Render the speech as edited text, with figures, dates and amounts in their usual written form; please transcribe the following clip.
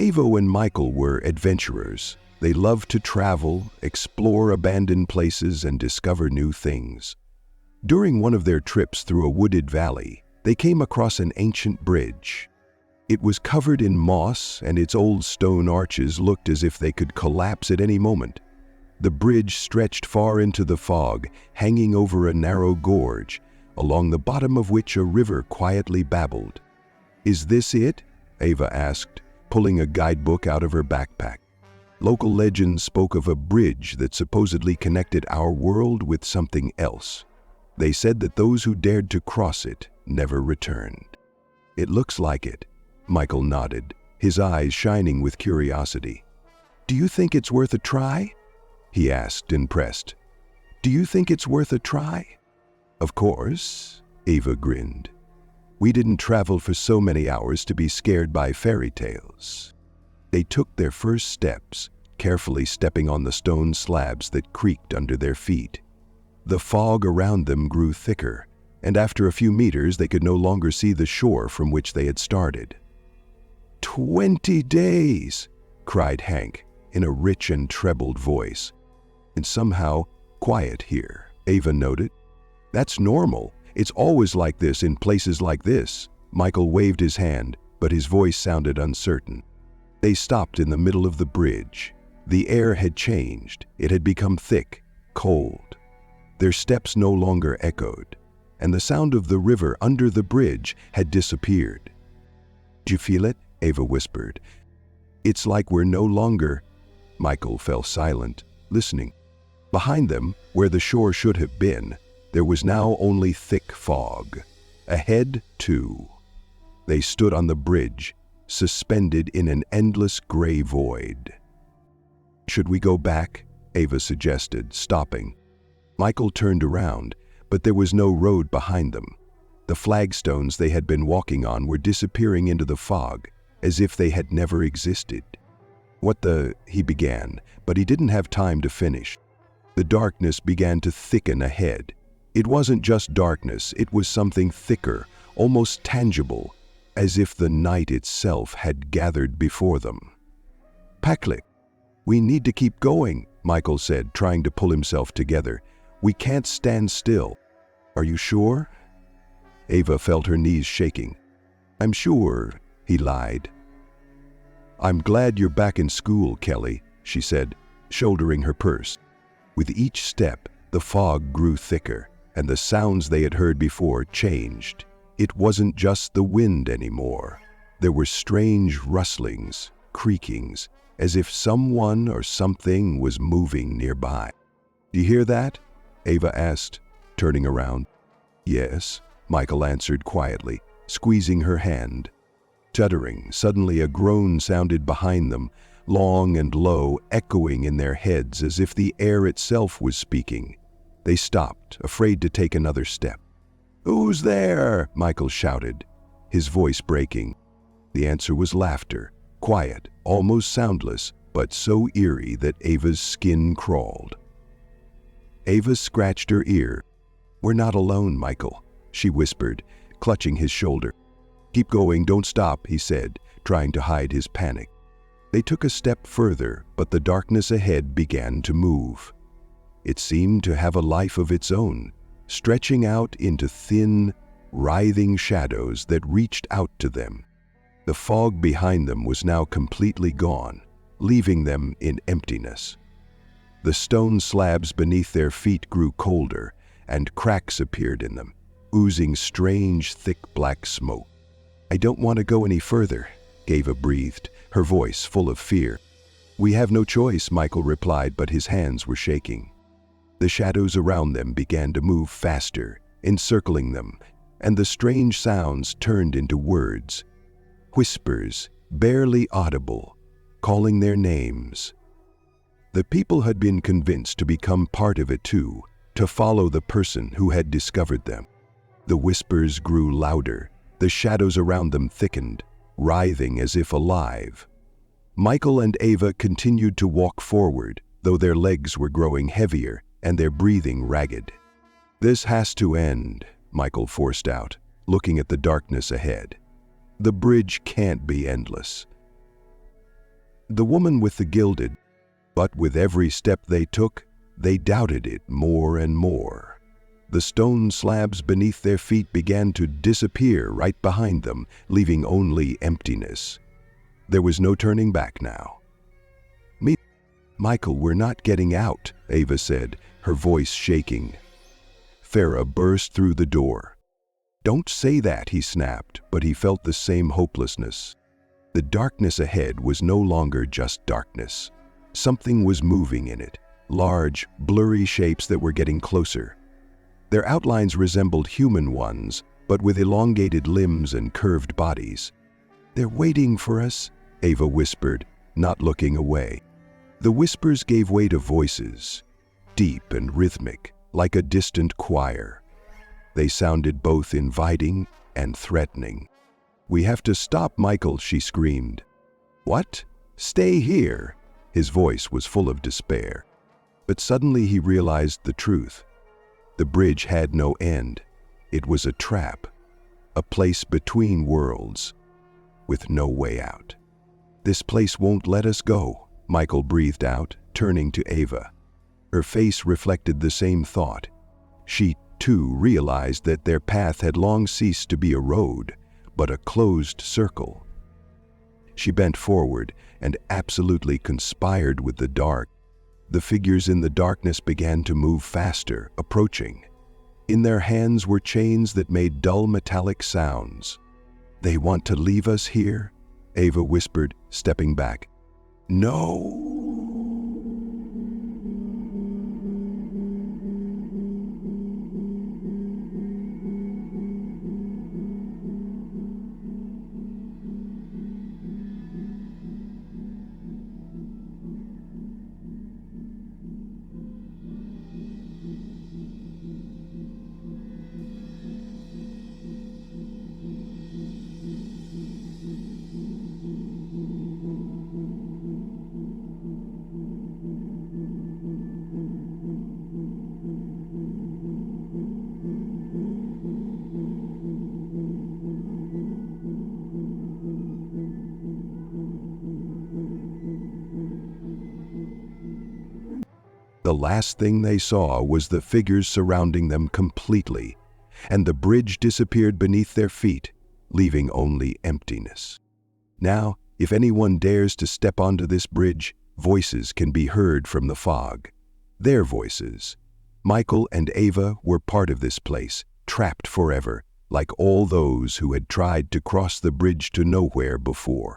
Avo and Michael were adventurers. They loved to travel, explore abandoned places, and discover new things. During one of their trips through a wooded valley, they came across an ancient bridge. It was covered in moss, and its old stone arches looked as if they could collapse at any moment. The bridge stretched far into the fog, hanging over a narrow gorge, along the bottom of which a river quietly babbled. "Is this it?" Ava asked, pulling a guidebook out of her backpack. Local legends spoke of a bridge that supposedly connected our world with something else. They said that those who dared to cross it never returned. "It looks like it," Michael nodded, his eyes shining with curiosity. "Do you think it's worth a try?" he asked, impressed. "Do you think it's worth a try?" "Of course," Ava grinned. "We didn't travel for so many hours to be scared by fairy tales." They took their first steps, carefully stepping on the stone slabs that creaked under their feet. The fog around them grew thicker, and after a few meters they could no longer see the shore from which they had started. 20 days, cried Hank in a rich and trebled voice. "And somehow quiet here," Ava noted. "That's normal. It's always like this in places like this." Michael waved his hand, but his voice sounded uncertain. They stopped in the middle of the bridge. The air had changed. It had become thick, cold. Their steps no longer echoed, and the sound of the river under the bridge had disappeared. "Do you feel it?" Ava whispered. "It's like we're no longer—" Michael fell silent, listening. Behind them, where the shore should have been, there was now only thick fog. Ahead, too. They stood on the bridge, suspended in an endless gray void. "Should we go back?" Ava suggested, stopping. Michael turned around, but there was no road behind them. The flagstones they had been walking on were disappearing into the fog, as if they had never existed. "What the—" he began, but he didn't have time to finish. The darkness began to thicken ahead. It wasn't just darkness, it was something thicker, almost tangible, as if the night itself had gathered before them. "Paklik, we need to keep going," Michael said, trying to pull himself together. "We can't stand still." "Are you sure?" Ava felt her knees shaking. "I'm sure," he lied. "I'm glad you're back in school, Kelly," she said, shouldering her purse. With each step, the fog grew thicker, and the sounds they had heard before changed. It wasn't just the wind anymore. There were strange rustlings, creakings, as if someone or something was moving nearby. "Do you hear that?" Ava asked, turning around. "Yes," Michael answered quietly, squeezing her hand. Shuddering, suddenly a groan sounded behind them, long and low, echoing in their heads as if the air itself was speaking. They stopped, afraid to take another step. "Who's there?" Michael shouted, his voice breaking. The answer was laughter, quiet, almost soundless, but so eerie that Ava's skin crawled. Ava scratched her ear. "We're not alone, Michael," she whispered, clutching his shoulder. "Keep going, don't stop," he said, trying to hide his panic. They took a step further, but the darkness ahead began to move. It seemed to have a life of its own, stretching out into thin, writhing shadows that reached out to them. The fog behind them was now completely gone, leaving them in emptiness. The stone slabs beneath their feet grew colder, and cracks appeared in them, oozing strange, thick black smoke. "I don't want to go any further," Ava breathed, her voice full of fear. "We have no choice," Michael replied, but his hands were shaking. The shadows around them began to move faster, encircling them, and the strange sounds turned into words. Whispers, barely audible, calling their names. The people had been convinced to become part of it too, to follow the person who had discovered them. The whispers grew louder, the shadows around them thickened, writhing as if alive. Michael and Ava continued to walk forward, though their legs were growing heavier and their breathing ragged. "This has to end," Michael forced out, looking at the darkness ahead. "The bridge can't be endless." The woman with the gilded, but with every step they took, they doubted it more and more. The stone slabs beneath their feet began to disappear right behind them, leaving only emptiness. There was no turning back now. "Michael, we're not getting out," Ava said, her voice shaking. Farah burst through the door. "Don't say that," he snapped, but he felt the same hopelessness. The darkness ahead was no longer just darkness. Something was moving in it, large, blurry shapes that were getting closer. Their outlines resembled human ones, but with elongated limbs and curved bodies. "They're waiting for us," Ava whispered, not looking away. The whispers gave way to voices, deep and rhythmic, like a distant choir. They sounded both inviting and threatening. "We have to stop Michael," she screamed. "What? Stay here." His voice was full of despair. But suddenly he realized the truth. The bridge had no end. It was a trap, a place between worlds, with no way out. "This place won't let us go," Michael breathed out, turning to Ava. Her face reflected the same thought. She, too, realized that their path had long ceased to be a road, but a closed circle. She bent forward and absolutely conspired with the dark. The figures in the darkness began to move faster, approaching. In their hands were chains that made dull metallic sounds. "They want to leave us here?" Ava whispered, stepping back. "No." The last thing they saw was the figures surrounding them completely, and the bridge disappeared beneath their feet, leaving only emptiness. Now, if anyone dares to step onto this bridge, voices can be heard from the fog. Their voices. Michael and Ava were part of this place, trapped forever, like all those who had tried to cross the bridge to nowhere before.